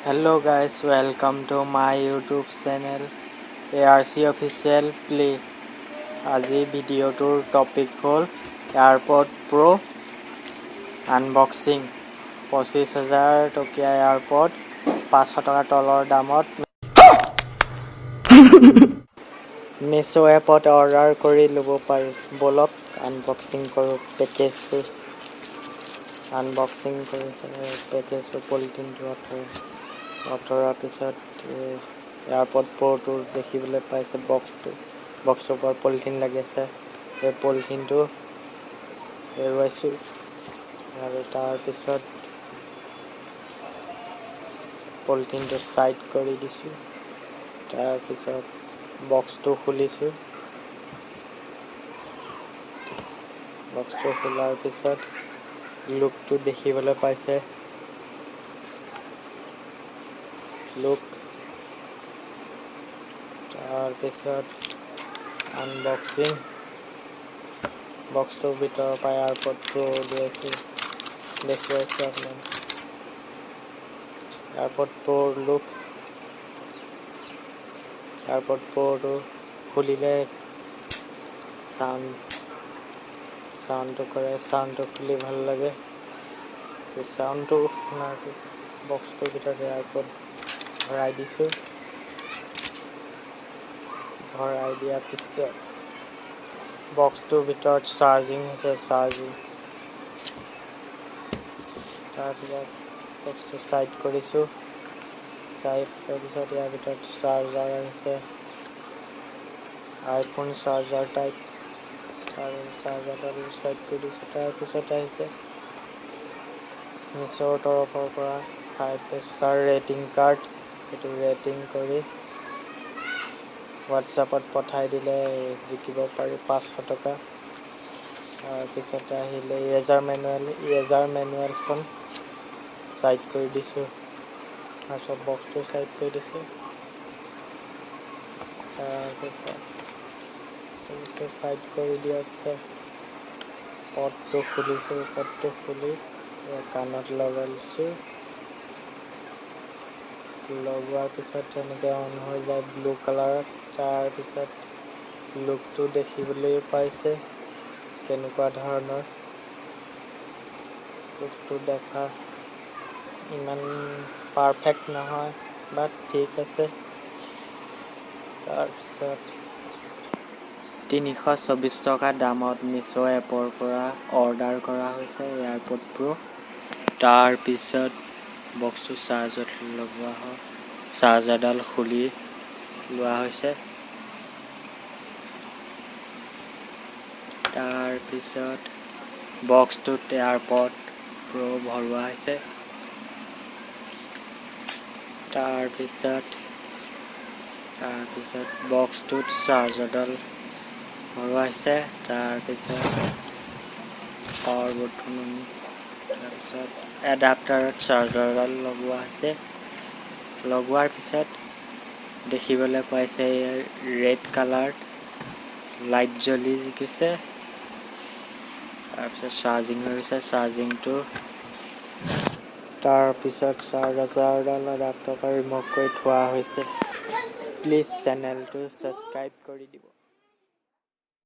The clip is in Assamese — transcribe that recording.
Hello guys, welcome to my YouTube channel ARC Official Play. আজি ভিডিঅ'টোৰ টপিক হ'ল Airpods Pro unboxing. 25,000 টকীয়া Airpods 500 টকা তলৰ দামত Messho এপত অৰ্ডাৰ কৰি ল'ব পাৰি। বলক আনবক্সিং কৰোঁ পেকেজটো। আনবক্সিং কৰিছে পেকেজটো পলিথিনটো অঁতৰাৰ পিছত Airpods Pro দেখিবলৈ পাইছে বক্সটোৰ ওপৰত পলিথিন লাগি আছে। এই পলিথিনটো এৰুৱাইছোঁ আৰু তাৰপিছত পলিথিনটো সাইড কৰি দিছোঁ। তাৰপিছত বক্সটো খুলিছোঁ। বক্সটো খোলাৰ পিছত লুকটো দেখিবলৈ পাইছে। তাৰপিছত আনবক্সিং বক্সটোৰ ভিতৰৰ পৰা Airpods Pro উলিয়াইছোঁ দেখুৱাইছোঁ আপোনাক। Airpods Pro লুকছ Airpods Proটো খুলিলে চাউণ্ডটো কৰে। চাউণ্ডটো খুলি ভাল লাগে। চাউণ্ডটো শুনাৰ পিছত বক্সটোৰ ভিতৰত Airpods ভৰাই দিছোঁ। ভৰাই দিয়াৰ পিছত বক্সটোৰ ভিতৰত চাৰ্জিং হৈছে। তাৰপিছত বক্সটো সাইড কৰিছোঁ। সাইড কৰাৰ পিছত ইয়াৰ ভিতৰত চাৰ্জাৰ আহিছে। আইফোন চাৰ্জাৰ টাইপ আৰু চাৰ্জাৰডাল সাইড কৰি দিছোঁ। তাৰপিছত আহিছে Meshoৰ তৰফৰ পৰা 5 ৰেটিং কাৰ্ড। এইটো ৰেটিং কৰি হোৱাটছআপত পঠাই দিলে জিকিব পাৰি 500 টকা। তাৰপিছতে আহিলে ইৰেজাৰ মেনুৱেলখন সাইড কৰি দিছোঁ। তাৰপিছত বক্সটো সাইড কৰি দিছোঁ। তাৰপিছত সাইড কৰি দিয়াৰ পিছত পটটো খুলিছোঁ। পটটো খুলি কাণত লগাইছোঁ। লগোৱাৰ পিছত তেনেকৈ অন হৈ যায় ব্লু কালাৰত। তাৰপিছত লুকটো দেখিবলৈ পাইছে কেনেকুৱা ধৰণৰ। লুকটো দেখা ইমান পাৰফেক্ট নহয় বাট ঠিক আছে। তাৰপিছত 324 টকা দামত Messho এপৰ পৰা অৰ্ডাৰ কৰা হৈছে Airpods Pro। তাৰপিছত বক্সটো চাৰ্জত লগোৱা হয়। চাৰ্জাৰডাল খুলি লোৱা হৈছে। তাৰপিছত বক্সটোত Airpods Pro ভৰোৱা হৈছে। তাৰপিছত বক্সটোত চাৰ্জাৰডাল ভৰোৱা হৈছে। তাৰপিছত পাৱাৰ বটন তাৰপিছত এডাপ্টাৰত চাৰ্জাৰডাল লগোৱা হৈছে। লগোৱাৰ পিছত দেখিবলৈ পাইছে ৰেড কালাৰ লাইট জ্বলি গৈছে। তাৰপিছত চাৰ্জিং হৈ গৈছে। চাৰ্জিংটো তাৰপিছত চাৰ্জাৰডাল এডাপ্টাৰৰ পৰা ৰিমুভ কৰি থোৱা হৈছে। প্লিজ চেনেলটো ছাবস্ক্ৰাইব কৰি দিব।